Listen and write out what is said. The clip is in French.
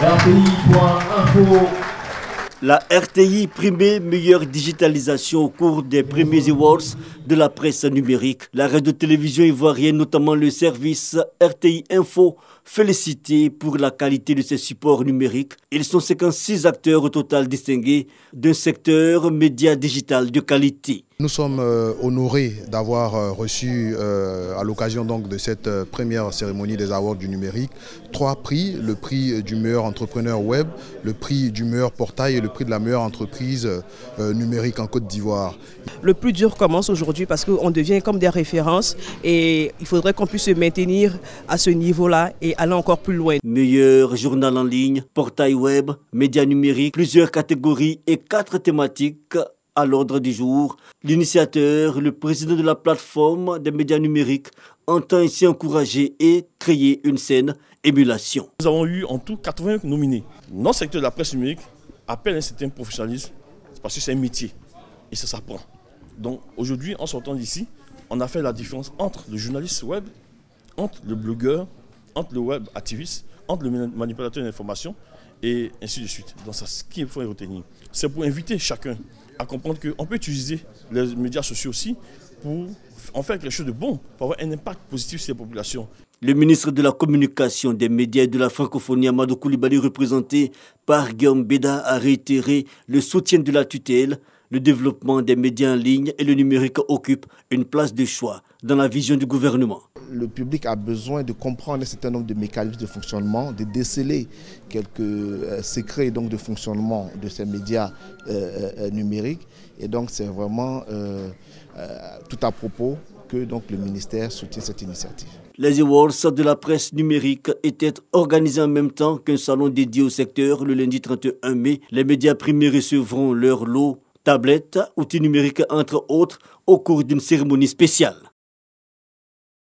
RTI.info. La RTI primée meilleure digitalisation au cours des premiers awards de la presse numérique. La radio-télévision ivoirienne, notamment le service RTI Info, félicité pour la qualité de ses supports numériques. Ils sont 56 acteurs au total distingués d'un secteur média digital de qualité. Nous sommes honorés d'avoir reçu à l'occasion donc de cette première cérémonie des awards du numérique 3 prix, le prix du meilleur entrepreneur web, le prix du meilleur portail et le prix de la meilleure entreprise numérique en Côte d'Ivoire. Le plus dur commence aujourd'hui parce qu'on devient comme des références et il faudrait qu'on puisse se maintenir à ce niveau-là et aller encore plus loin. Meilleur journal en ligne, portail web, médias numériques, plusieurs catégories et 4 thématiques à l'ordre du jour. L'initiateur, le président de la plateforme des médias numériques, entend ici encourager et créer une saine émulation. Nous avons eu en tout 80 nominés. Notre secteur de la presse numérique appelle un certain professionnalisme parce que c'est un métier et ça s'apprend. Donc aujourd'hui, en sortant d'ici, on a fait la différence entre le journaliste web, entre le blogueur, entre le web activiste, entre le manipulateur d'information et ainsi de suite. Donc c'est ce qu'il faut retenir. C'est pour inviter chacun à comprendre qu'on peut utiliser les médias sociaux aussi pour en faire quelque chose de bon, pour avoir un impact positif sur les populations. Le ministre de la Communication, des médias et de la francophonie, Amadou Koulibaly, représenté par Guillaume Beda, a réitéré le soutien de la tutelle. Le développement des médias en ligne et le numérique occupent une place de choix dans la vision du gouvernement. Le public a besoin de comprendre un certain nombre de mécanismes de fonctionnement, de déceler quelques secrets donc, de fonctionnement de ces médias numériques. Et donc c'est vraiment tout à propos que donc, le ministère soutient cette initiative. Les awards de la presse numérique étaient organisés en même temps qu'un salon dédié au secteur le lundi 31 mai. Les médias primés recevront leur lot, tablettes, outils numériques entre autres au cours d'une cérémonie spéciale.